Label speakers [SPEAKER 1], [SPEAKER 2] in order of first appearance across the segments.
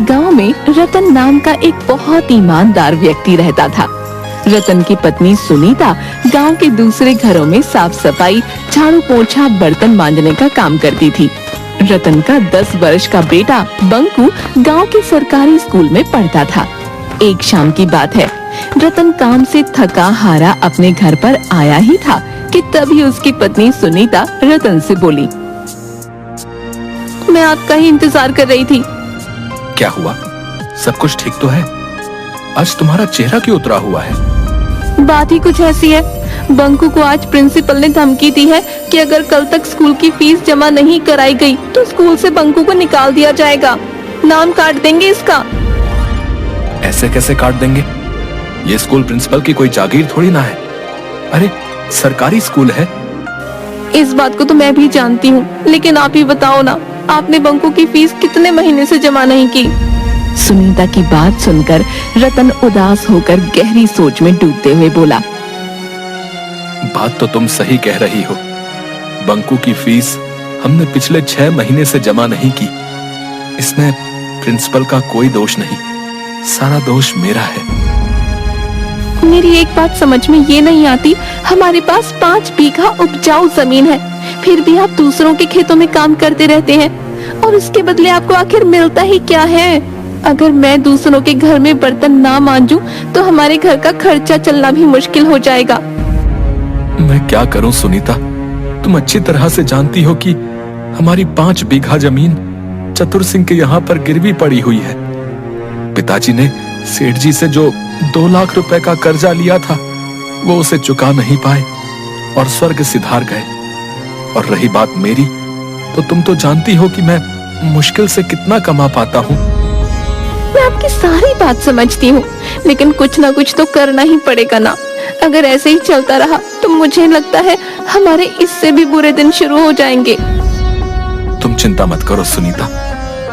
[SPEAKER 1] गांव में रतन नाम का एक बहुत ईमानदार व्यक्ति रहता था। रतन की पत्नी सुनीता गांव के दूसरे घरों में साफ सफाई, झाड़ू पोछा, बर्तन मांजने का काम करती थी। रतन का 10 वर्ष का बेटा बंकू गांव के सरकारी स्कूल में पढ़ता था। एक शाम की बात है, रतन काम से थका हारा अपने घर पर आया ही था कि तभी उसकी पत्नी सुनीता रतन से बोली, मैं आपका ही इंतजार कर रही थी।
[SPEAKER 2] क्या हुआ? सब कुछ ठीक तो है? आज तुम्हारा चेहरा क्यों उतरा हुआ है?
[SPEAKER 1] बात ही कुछ ऐसी है, बंकू को आज प्रिंसिपल ने धमकी दी है कि अगर कल तक स्कूल की फीस जमा नहीं कराई गई तो स्कूल से बंकू को निकाल दिया जाएगा। नाम काट देंगे इसका।
[SPEAKER 2] ऐसे कैसे काट देंगे? ये स्कूल प्रिंसिपल की कोई जागीर थोड़ी ना है। अरे सरकारी स्कूल है।
[SPEAKER 1] इस बात को तो मैं भी जानती हूँ, लेकिन आप ही बताओ ना, आपने बंकू की फीस कितने महीने से जमा नहीं की? सुनीता की बात सुनकर रतन उदास होकर गहरी सोच में डूबते हुए बोला,
[SPEAKER 2] बात तो तुम सही कह रही हो। बंकू की फीस हमने पिछले 6 महीने से जमा नहीं की। इसमें प्रिंसिपल का कोई दोष नहीं, सारा दोष मेरा है।
[SPEAKER 1] मेरी एक बात समझ में ये नहीं आती, हमारे पास 5 बीघा उपजाऊ जमीन है, फिर भी आप दूसरों के खेतों में काम करते रहते हैं और इसके बदले आपको आखिर मिलता ही क्या है? अगर मैं दूसरों के घर में बर्तन ना मांजूं तो हमारे घर का खर्चा चलना भी मुश्किल हो जाएगा।
[SPEAKER 2] मैं क्या करूं सुनीता? तुम अच्छी तरह से जानती हो कि हमारी 5 बीघा जमीन चतुर सिंह के यहाँ पर गिरवी पड़ी हुई है। पिताजी ने सेठ जी से जो 2 लाख रुपए का कर्जा लिया था वो उसे चुका नहीं पाए और स्वर्ग सिधार गए। और रही बात मेरी, तो तुम तो जानती हो कि मैं मुश्किल से कितना कमा पाता हूँ।
[SPEAKER 1] मैं आपकी सारी बात समझती हूँ, लेकिन कुछ ना कुछ तो करना ही पड़ेगा ना। अगर ऐसे ही चलता रहा तो मुझे लगता है हमारे इससे भी बुरे दिन शुरू हो जाएंगे।
[SPEAKER 2] तुम चिंता मत करो सुनीता,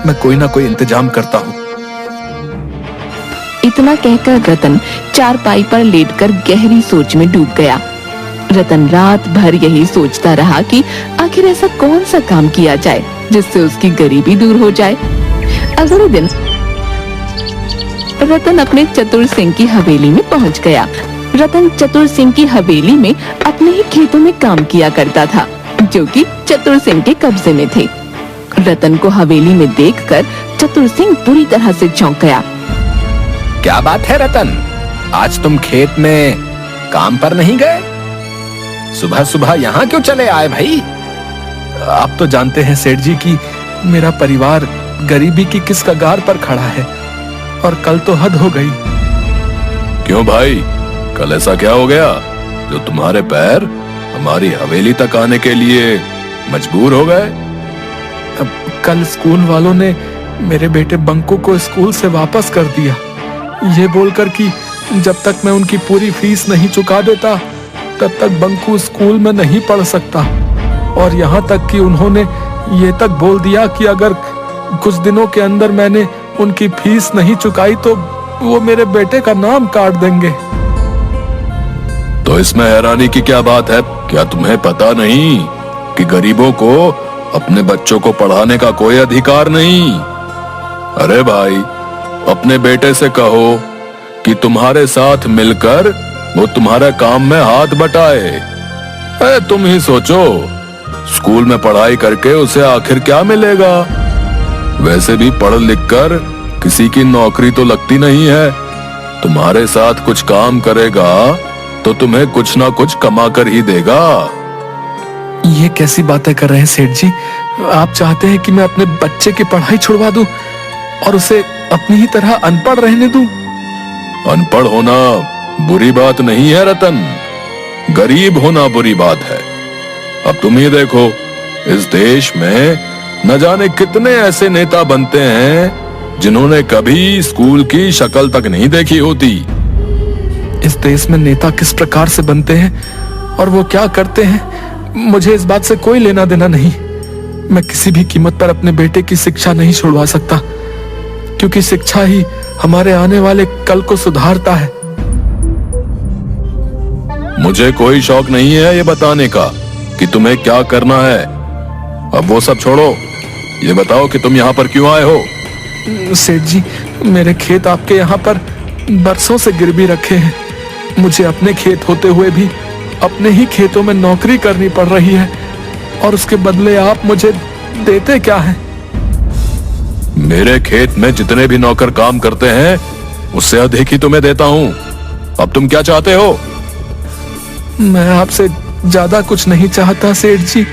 [SPEAKER 2] मैं कोई ना कोई इंतजाम करता हूँ।
[SPEAKER 1] इतना कहकर रतन चारपाई पर लेटकर गहरी सोच में डूब गया। रतन रात भर यही सोचता रहा कि आखिर ऐसा कौन सा काम किया जाए जिससे उसकी गरीबी दूर हो जाए। अगले दिन रतन अपने चतुर सिंह की हवेली में पहुंच गया। रतन चतुर सिंह की हवेली में अपने ही खेतों में काम किया करता था, जो कि चतुर सिंह के कब्जे में थे। रतन को हवेली में देखकर चतुर सिंह बुरी तरह से चौंक गया।
[SPEAKER 2] क्या बात है रतन, आज तुम खेत में काम पर नहीं गए? सुबह सुबह यहाँ क्यों चले आए भाई? आप तो जानते हैं सेठ जी कि मेरा परिवार गरीबी की किस कगार पर खड़ा है और कल तो हद हो गई। क्यों भाई, कल ऐसा क्या हो गया जो तुम्हारे पैर हमारी हवेली तक आने के लिए मजबूर हो गए? कल स्कूल वालों ने मेरे बेटे बंकू को स्कूल से वापस कर दिया, ये बोलकर कि जब तक मैं उनकी पूरी फीस नहीं चुका देता तब तक बंकू स्कूल में नहीं पढ़ सकता। और यहाँ तक कि उन्होंने ये तक बोल दिया कि अगर कुछ दिनों के अंदर मैंने उनकी फीस नहीं चुकाई तो वो मेरे बेटे का नाम काट देंगे। तो इसमें हैरानी की क्या बात है? क्या तुम्हें पता नहीं कि गरीबों को अपने बच्चों को पढ़ाने का कोई अधिकार नहीं? अरे भाई, अपने बेटे से कहो कि तुम्हारे साथ मिलकर वो तुम्हारे काम में हाथ बटाए। अरे तुम ही सोचो, स्कूल में पढ़ाई करके उसे आखिर क्या मिलेगा? वैसे भी पढ़ लिख कर किसी की नौकरी तो लगती नहीं है। तुम्हारे साथ कुछ काम करेगा तो तुम्हें कुछ ना कुछ कमा कर ही देगा। ये कैसी बातें कर रहे हैं सेठ जी? आप चाहते हैं कि मैं अपने बच्चे की पढ़ाई छुड़वा दूं और उसे अपनी ही तरह अनपढ़ रहने दूं? अनपढ़ होना बुरी बात नहीं है रतन, गरीब होना बुरी बात है। अब तुम ही देखो, इस देश में न जाने कितने ऐसे नेता बनते हैं जिन्होंने कभी स्कूल की शक्ल तक नहीं देखी होती। इस देश में नेता किस प्रकार से बनते हैं और वो क्या करते हैं, मुझे इस बात से कोई लेना देना नहीं। मैं किसी भी कीमत पर अपने बेटे की शिक्षा नहीं छुड़वा सकता, क्योंकि शिक्षा ही हमारे आने वाले कल को सुधारता है। मुझे कोई शौक नहीं है ये बताने का कि तुम्हें क्या करना है। अब वो सब छोड़ो, ये बताओ कि तुम यहाँ पर क्यों आए हो?
[SPEAKER 3] सेठ जी, मेरे खेत आपके यहाँ पर बरसों से गिरवी रखे हैं। मुझे अपने खेत होते हुए भी अपने ही खेतों में नौकरी करनी पड़ रही है, और उसके बदले आप मुझे देते क्या हैं?
[SPEAKER 2] मेरे खेत में जितने भी नौकर काम करते हैं उससे अधिक ही तुम्हें देता हूँ। अब तुम क्या चाहते हो?
[SPEAKER 3] मैं आपसे ज्यादा कुछ नहीं चाहता सेठ जी।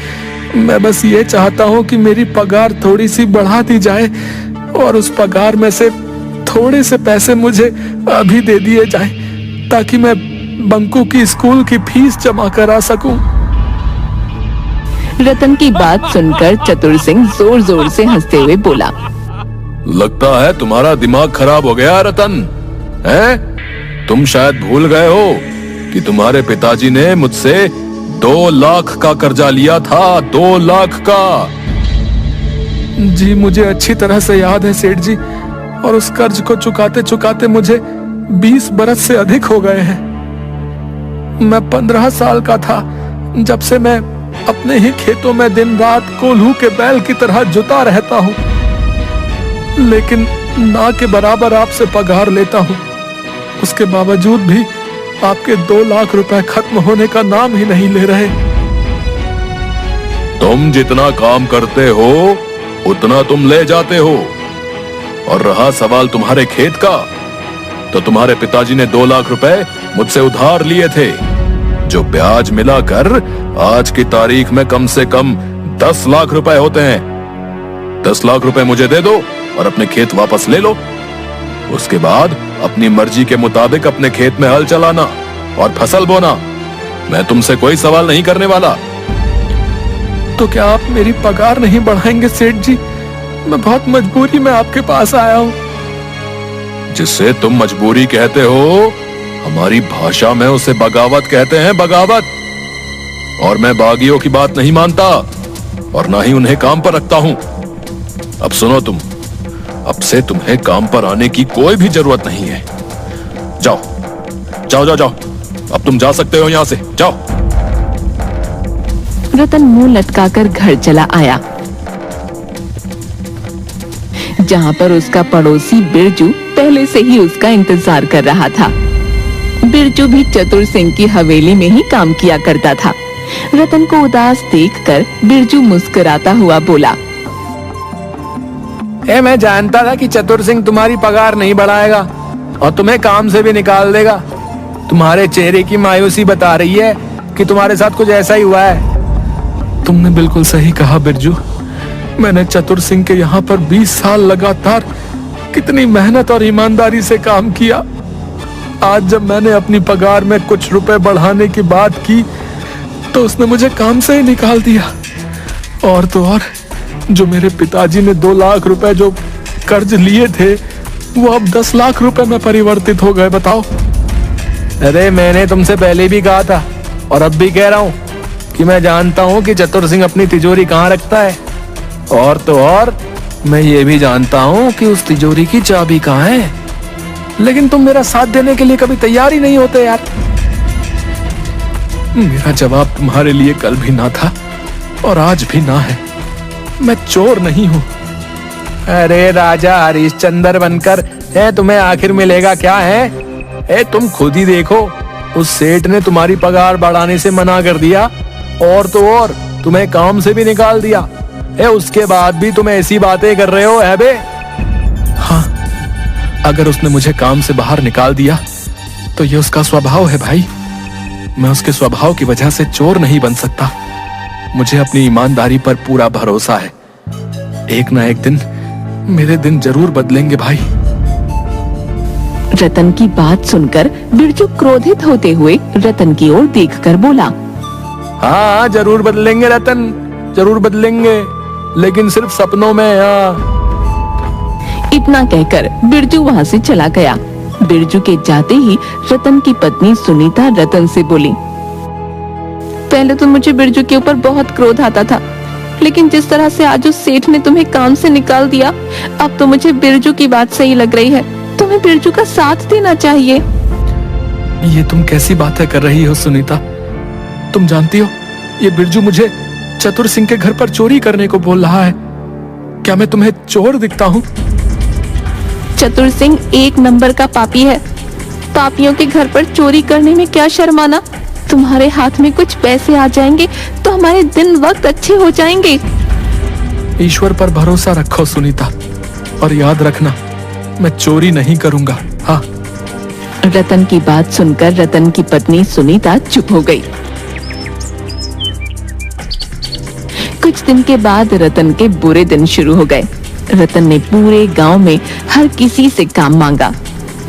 [SPEAKER 3] मैं बस ये चाहता हूँ कि मेरी पगार थोड़ी सी बढ़ा दी जाए, और उस पगार में से थोड़े से पैसे मुझे अभी दे दिए जाए, ताकि मैं बंकू की स्कूल की फीस जमा करा सकूं।
[SPEAKER 1] रतन की बात सुनकर चतुर सिंह जोर जोर से हंसते हुए बोला,
[SPEAKER 2] लगता है तुम्हारा दिमाग खराब हो गया रतन, हैं? तुम शायद भूल गए हो कि तुम्हारे पिताजी ने मुझसे 2 लाख का कर्जा लिया था। 2 लाख का।
[SPEAKER 3] जी मुझे अच्छी तरह से याद है सेठ जी, और उस कर्ज को चुकाते चुकाते मुझे 20 बरस से अधिक हो गए हैं। मैं 15 साल का था जब से मैं अपने ही खेतों में दिन रात कोल्हू के बैल की तरह जुता रहता हूँ, लेकिन ना के बराबर आपसे पगार लेता हूँ। उसके बावजूद भी आपके 2 लाख रुपए खत्म होने का नाम ही नहीं ले रहे।
[SPEAKER 2] तुम जितना काम करते हो उतना तुम ले जाते हो, और रहा सवाल तुम्हारे खेत का, तो तुम्हारे पिताजी ने 2 लाख रुपए मुझसे उधार लिए थे, जो ब्याज मिलाकर आज की तारीख में कम से कम 10 लाख रुपए होते हैं। 10 लाख रुपए मुझे दे दो और अपने खेत वापस ले लो। उसके बाद अपनी मर्जी के मुताबिक अपने खेत में हल चलाना और फसल बोना। मैं तुमसे कोई सवाल नहीं करने वाला।
[SPEAKER 3] तो क्या आप मेरी पगार नहीं बढ़ाएंगे सेठ जी? मैं बहुत मजबूरी में आपके पास आया हूँ।
[SPEAKER 2] जिससे तुम मजबूरी कहते हो, हमारी भाषा में उसे बगावत कहते हैं, बगावत। और मैं बागियों की बात नहीं मानता, और ना ही उन्हें काम पर रखता हूं। अब सुनो तुम, अब से तुम्हें काम पर आने की कोई भी जरूरत नहीं है। जाओ जाओ जाओ जाओ, अब तुम जा सकते हो यहां से, जाओ।
[SPEAKER 1] रतन मुंह लटकाकर घर चला आया, जहां पर उसका पड़ोसी बिरजू पहले से ही उसका इंतजार कर रहा था। बिरजू भी चतुर सिंह की हवेली में ही काम किया करता था। रतन को उदास देखकर बिरजू मुस्कुराता हुआ बोला,
[SPEAKER 3] मैं जानता था कि चतुर सिंह तुम्हारी पगार नहीं बढ़ाएगा और तुम्हें काम से भी निकाल देगा। तुम्हारे चेहरे की मायूसी बता रही है कि तुम्हारे साथ कुछ ऐसा ही हुआ है। तुमने बिल्कुल सही कहा बिरजू। मैंने चतुर सिंह के यहाँ पर 20 साल लगातार कितनी मेहनत और ईमानदारी से काम किया। आज जब मैंने अपनी पगार में कुछ रुपए बढ़ाने की बात की, तो उसने मुझे काम से ही निकाल दिया। और तो और, जो मेरे पिताजी ने 2 लाख रुपए जो कर्ज लिए थे, वो अब 10 लाख रुपए में परिवर्तित हो गए। बताओ। अरे मैंने तुमसे पहले भी कहा था, और अब भी कह रहा हूँ कि मैं जानता हूँ कि चतुर सिंह अपनी तिजोरी कहाँ रखता है। और तो और, मैं ये भी जानता हूँ कि उस तिजोरी की चाबी कहाँ है। लेकिन तुम मेरा साथ देने के लिए कभी तैयार ही नहीं होते यार। मेरा जवाब तुम्हारे लिए कल भी ना था और आज भी ना है। मैं चोर नहीं हूँ। अरे राजा हरिश्चंद्र बनकर तुम्हें आखिर मिलेगा क्या है? तुम खुद ही देखो, उस सेठ ने तुम्हारी पगार बढ़ाने से मना कर दिया, और तो और तुम्हें काम से भी निकाल दिया। उसके बाद भी तुम ऐसी बातें कर रहे हो है बे? हाँ, अगर उसने मुझे काम से बाहर निकाल दिया तो ये उसका स्वभाव है भाई। मैं उसके स्वभाव की वजह से चोर नहीं बन सकता। मुझे अपनी ईमानदारी पर पूरा भरोसा है। एक ना एक दिन मेरे दिन जरूर बदलेंगे भाई।
[SPEAKER 1] रतन की बात सुनकर बिरजू क्रोधित होते हुए रतन की ओर देखकर बोला,
[SPEAKER 3] हाँ जरूर बदलेंगे रतन, जरूर बदलेंगे, लेकिन सिर्फ सपनों में।
[SPEAKER 1] इतना कहकर बिरजू वहां से चला गया। बिरजू के जाते ही रतन की पत्नी सुनीता रतन से बोली, पहले तो मुझे बिरजू के ऊपर बहुत क्रोध आता था, लेकिन जिस तरह से आज उस सेठ ने तुम्हें काम से निकाल दिया, अब तो मुझे बिरजू की बात सही लग रही है। तुम्हें बिरजू का साथ देना चाहिए।
[SPEAKER 3] ये तुम कैसी बातें कर रही हो सुनीता? तुम जानती हो, ये बिरजू मुझे चतुर सिंह के घर पर चोरी करने को बोल रहा है। क्या मैं तुम्हें चोर दिखता हूँ?
[SPEAKER 1] चतुर सिंह एक नंबर का पापी है। पापियों के घर पर चोरी करने में क्या शर्माना। तुम्हारे हाथ में कुछ पैसे आ जाएंगे तो हमारे दिन वक्त अच्छे हो जाएंगे।
[SPEAKER 3] ईश्वर पर भरोसा रखो सुनीता, और याद रखना मैं चोरी नहीं करूंगा। हाँ।
[SPEAKER 1] रतन की बात सुनकर रतन की पत्नी सुनीता चुप हो गई। कुछ दिन के बाद रतन के बुरे दिन शुरू हो गए। रतन ने पूरे गांव में हर किसी से काम मांगा,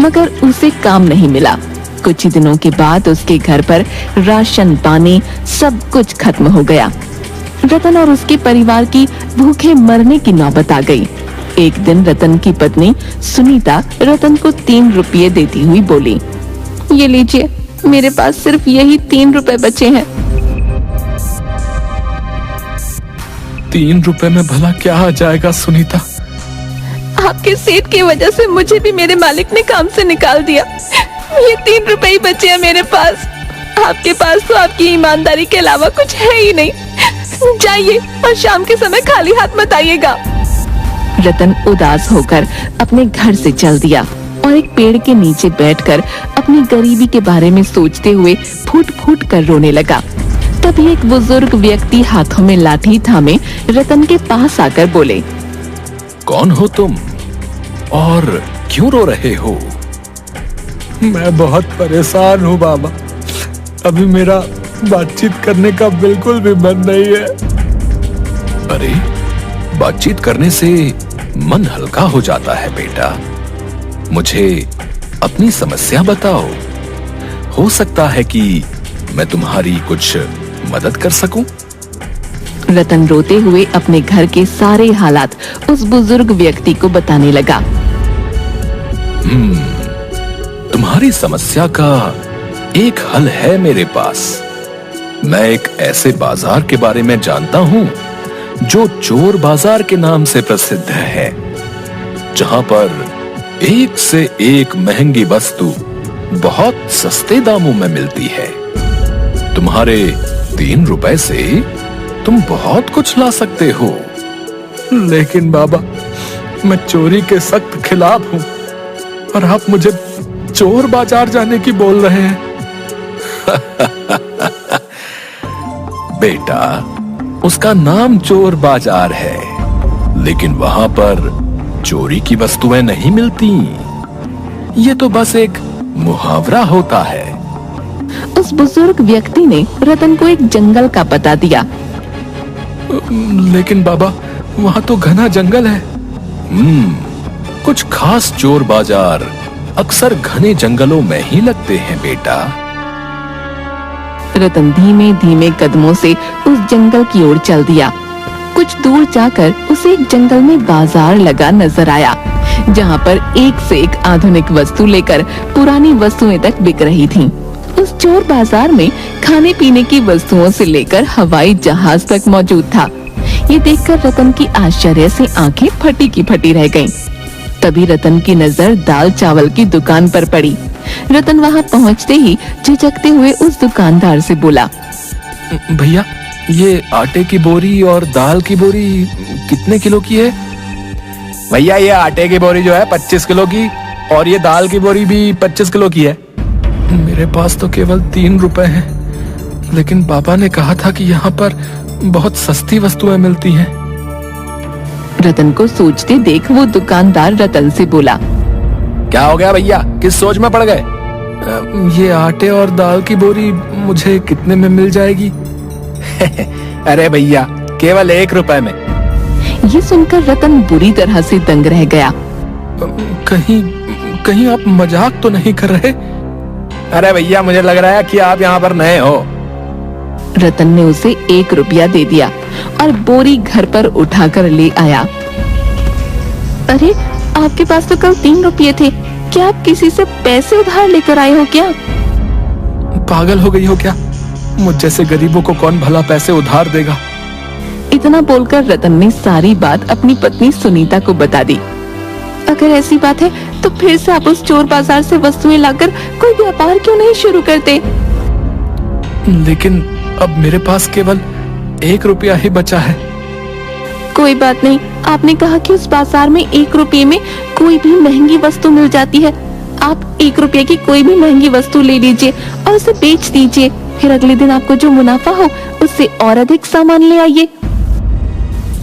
[SPEAKER 1] मगर उसे काम नहीं मिला। कुछ ही दिनों के बाद उसके घर पर राशन पानी सब कुछ खत्म हो गया। रतन और उसके परिवार की भूखे मरने की नौबत आ गई। एक दिन रतन की पत्नी सुनीता रतन को 3 रुपये देती हुई बोली, ये लीजिए, मेरे पास सिर्फ यही 3 रुपए बचे हैं।
[SPEAKER 3] 3 रुपए में भला क्या आ जाएगा सुनीता?
[SPEAKER 1] आपके सेठ की वजह से मुझे भी मेरे मालिक ने काम से निकाल दिया। ये 3 रुपए ही बचे हैं मेरे पास। आपके पास तो आपकी ईमानदारी के अलावा कुछ है ही नहीं। जाइए और शाम के समय खाली हाथ मत आइएगा। रतन उदास होकर अपने घर से चल दिया और एक पेड़ के नीचे बैठकर अपनी गरीबी के बारे में सोचते हुए फूट फूट कर रोने लगा। तभी एक बुजुर्ग व्यक्ति हाथों में लाठी थामे रतन के पास आकर बोले,
[SPEAKER 2] कौन हो तुम और क्यों रो रहे हो?
[SPEAKER 3] मैं बहुत परेशान हूँ बाबा। अभी मेरा बातचीत करने का बिल्कुल भी मन नहीं है।
[SPEAKER 2] अरे, बातचीत करने से मन हल्का हो जाता है बेटा। मुझे अपनी समस्या बताओ, हो सकता है कि मैं तुम्हारी कुछ मदद कर सकूं।
[SPEAKER 1] रतन रोते हुए अपने घर के सारे हालात उस बुजुर्ग व्यक्ति को बताने लगा।
[SPEAKER 2] तुम्हारी समस्या का एक हल है मेरे पास। मैं एक ऐसे बाजार के बारे में जानता हूं जो चोर बाजार के नाम से प्रसिद्ध है, जहां पर एक से एक महंगी वस्तु बहुत सस्ते दामों में मिलती है। तुम्हारे 3 रुपए से तुम बहुत कुछ ला सकते हो।
[SPEAKER 3] लेकिन बाबा, मैं चोरी के सख्त खिलाफ हूँ और आप मुझे चोर बाजार जाने की बोल रहे हैं।
[SPEAKER 2] बेटा, उसका नाम चोर बाजार है, लेकिन वहां पर चोरी की वस्तुएं नहीं मिलती। ये तो बस एक मुहावरा होता है।
[SPEAKER 1] उस बुजुर्ग व्यक्ति ने रतन को एक जंगल का पता दिया।
[SPEAKER 3] लेकिन बाबा, वहां तो घना जंगल है।
[SPEAKER 2] कुछ खास चोर बाजार अक्सर घने जंगलों में ही लगते हैं बेटा।
[SPEAKER 1] रतन धीमे धीमे कदमों से उस जंगल की ओर चल दिया। कुछ दूर जाकर उसे एक जंगल में बाजार लगा नजर आया, जहां पर एक से एक आधुनिक वस्तु लेकर पुरानी वस्तुएं तक बिक रही थीं। उस चोर बाजार में खाने पीने की वस्तुओं से लेकर हवाई जहाज तक मौजूद था। ये देखकर रतन की आश्चर्य से आंखें फटी की फटी रह गईं। तभी रतन की नजर दाल चावल की दुकान पर पड़ी। रतन वहां पहुंचते ही झिझकते हुए उस दुकानदार से बोला,
[SPEAKER 3] भैया, ये आटे की बोरी और दाल की बोरी कितने किलो की है?
[SPEAKER 4] भैया, ये आटे की बोरी जो है 25 किलो की, और ये दाल की बोरी भी 25 किलो की है।
[SPEAKER 3] मेरे पास तो केवल 3 रुपए हैं, लेकिन पापा ने कहा था कि यहाँ पर बहुत सस्ती वस्तुएं मिलती हैं।
[SPEAKER 1] रतन को सोचते देख वो दुकानदार रतन से बोला,
[SPEAKER 4] क्या हो गया भैया, किस सोच में पड़ गए?
[SPEAKER 3] ये आटे और दाल की बोरी मुझे कितने में मिल जाएगी?
[SPEAKER 4] अरे भैया, केवल 1 रुपए में।
[SPEAKER 1] ये सुनकर रतन बुरी तरह से दंग रह गया।
[SPEAKER 3] कहीं आप मजाक तो नहीं कर रहे?
[SPEAKER 4] अरे भैया, मुझे लग रहा है कि आप यहाँ पर नए हो।
[SPEAKER 1] रतन ने उसे 1 रुपया दे दिया और बोरी घर पर उठाकर ले आया। अरे, आपके पास तो कल 3 रुपये थे। क्या आप किसी से पैसे उधार लेकर आए हो क्या?
[SPEAKER 3] पागल हो गई हो क्या? मुझ जैसे गरीबों को कौन भला पैसे उधार देगा?
[SPEAKER 1] इतना बोलकर रतन ने सारी बात अपनी पत्नी सुनीता को बता दी। अगर ऐसी बात है तो फिर से आप उस चोर बाजार से वस्तुएं लाकर कोई व्यापार क्यों नहीं शुरू करते?
[SPEAKER 3] लेकिन अब मेरे पास केवल 1 रुपया ही बचा है।
[SPEAKER 1] कोई बात नहीं, आपने कहा कि उस बाजार में 1 रुपये में कोई भी महंगी वस्तु मिल जाती है। आप 1 रुपये की कोई भी महंगी वस्तु ले लीजिए और उसे बेच दीजिए। फिर अगले दिन आपको जो मुनाफा हो उससे और अधिक सामान ले आइए।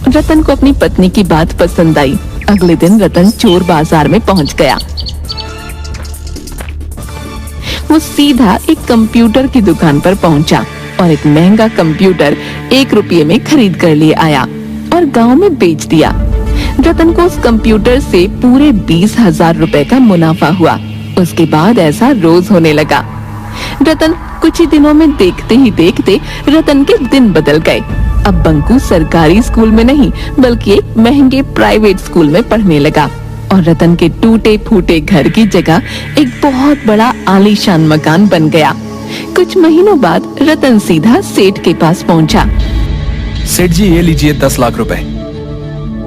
[SPEAKER 1] रतन को अपनी पत्नी की बात पसंद आई। अगले दिन रतन चोर बाजार में पहुंच गया। वो सीधा एक कंप्यूटर की दुकान पर पहुंचा और एक महंगा कंप्यूटर 1 रुपये में खरीद कर ले आया और गांव में बेच दिया। रतन को उस कंप्यूटर से पूरे 20,000 रुपए का मुनाफा हुआ। उसके बाद ऐसा रोज होने लगा। रतन कुछ ही दिनों में देखते ही देखते रतन के दिन बदल गए। अब बंकू सरकारी स्कूल में नहीं बल्कि एक महंगे प्राइवेट स्कूल में पढ़ने लगा और रतन के टूटे फूटे घर की जगह एक बहुत बड़ा आलीशान मकान बन गया। कुछ महीनों बाद रतन सीधा सेठ के पास पहुंचा।
[SPEAKER 4] सेठ जी, ये लीजिए 10 लाख रुपए।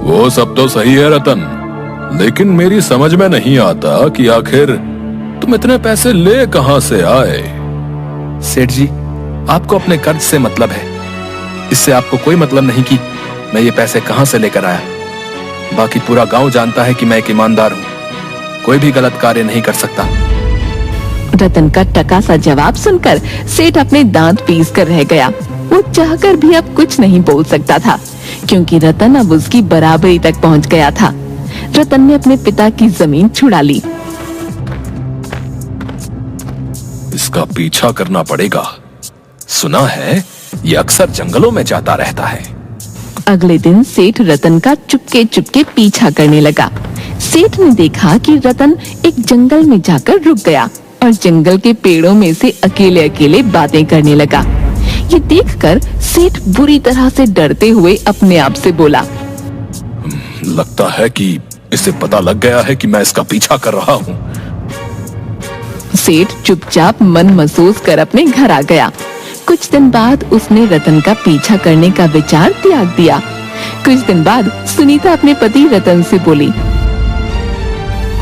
[SPEAKER 2] वो सब तो सही है रतन, लेकिन मेरी समझ में नहीं आता कि आखिर तुम इतने पैसे ले कहां से आए।
[SPEAKER 4] सेठ जी, आपको अपने कर्ज से मतलब है। इससे आपको कोई मतलब नहीं कि मैं ये पैसे कहां से लेकर आया। बाकी पूरा गांव जानता है कि मैं एक ईमानदार हूं, कोई भी गलत कार्य नहीं कर सकता।
[SPEAKER 1] रतन का टका सा जवाब सुनकर सेठ अपने दांत पीस कर रह गया। वो चाहकर भी अब कुछ नहीं बोल सकता था क्योंकि रतन अब उसकी बराबरी तक पहुंच गया था। रतन ने अपने पिता की जमीन छुड़ा ली।
[SPEAKER 2] इसका पीछा करना पड़ेगा।
[SPEAKER 4] सुना है ये अक्सर जंगलों में जाता रहता है।
[SPEAKER 1] अगले दिन सेठ रतन का चुपके चुपके पीछा करने लगा। सेठ ने देखा कि रतन एक जंगल में जाकर रुक गया और जंगल के पेड़ों में से अकेले अकेले बातें करने लगा। ये देखकर सेठ बुरी तरह से डरते हुए अपने आप से बोला,
[SPEAKER 2] लगता है कि इसे पता लग गया है कि मैं इसका पीछा कर रहा हूँ।
[SPEAKER 1] सेठ चुपचाप मन महसूस कर अपने घर आ गया। कुछ दिन बाद उसने रतन का पीछा करने का विचार त्याग दिया। कुछ दिन बाद सुनीता अपने पति रतन से बोली,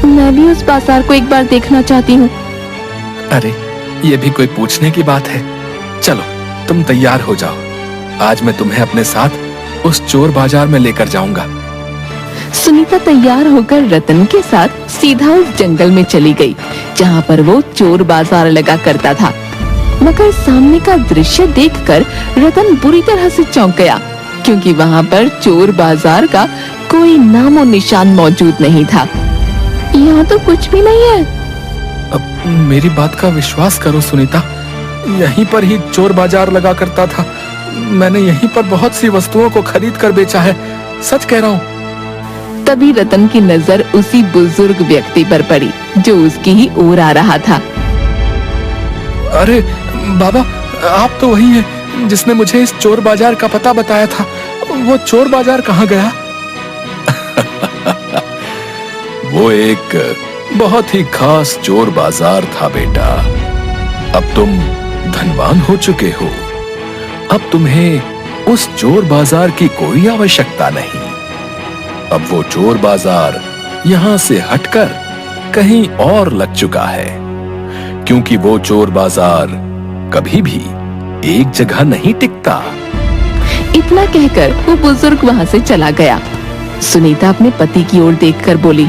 [SPEAKER 1] मैं भी उस बाजार को एक बार देखना चाहती हूँ।
[SPEAKER 4] अरे ये भी कोई पूछने की बात है। चलो तुम तैयार हो जाओ, आज मैं तुम्हें अपने साथ उस चोर बाजार में लेकर जाऊंगा।
[SPEAKER 1] सुनीता तैयार होकर रतन के साथ सीधा उस जंगल में चली गई जहाँ पर वो चोर बाजार लगा करता था। मगर सामने का दृश्य देखकर रतन बुरी तरह से चौंक गया क्योंकि वहाँ पर चोर बाजार का कोई नामो निशान मौजूद नहीं था। यहाँ तो कुछ भी नहीं है।
[SPEAKER 4] अब मेरी बात का विश्वास करो सुनीता, यहीं पर ही चोर बाजार लगा करता था। मैंने यहीं पर बहुत सी वस्तुओं को खरीद कर बेचा है, सच कह रहा हूँ।
[SPEAKER 1] तभी रतन की नजर उसी बुजुर्ग व्यक्ति पर पड़ी जो उसकी ही ओर आ रहा था।
[SPEAKER 4] अरे बाबा, आप तो वही हैं जिसने मुझे इस चोर बाजार का पता बताया था। वो चोर बाजार कहाँ गया?
[SPEAKER 2] वो एक बहुत ही खास चोर बाजार था बेटा। अब तुम धनवान हो चुके हो, अब तुम्हें उस चोर बाजार की कोई आवश्यकता नहीं। अब वो चोर बाजार यहाँ से हटकर कहीं और लग चुका है, क्योंकि वो चोर बाजार कभी भी एक जगह नहीं टिकता।
[SPEAKER 1] इतना कहकर वो बुजुर्ग वहाँ से चला गया। सुनीता अपने पति की ओर देखकर बोली,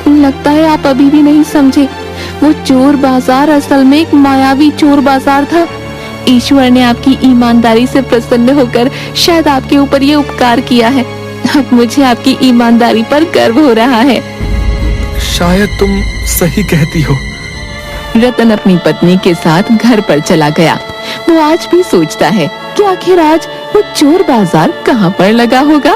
[SPEAKER 1] लगता है आप अभी भी नहीं समझे। वो चोर बाजार असल में एक मायावी चोर बाजार था। ईश्वर ने आपकी ईमानदारी से प्रसन्न होकर शायद आपके ऊपर ये उपकार किया है। अब मुझे आपकी ईमानदारी पर गर्व हो रहा है।
[SPEAKER 4] शायद तुम सही कहती हो।
[SPEAKER 1] रतन अपनी पत्नी के साथ घर पर चला गया। वो आज भी सोचता है कि आखिर आज वो चोर बाजार कहाँ पर लगा होगा।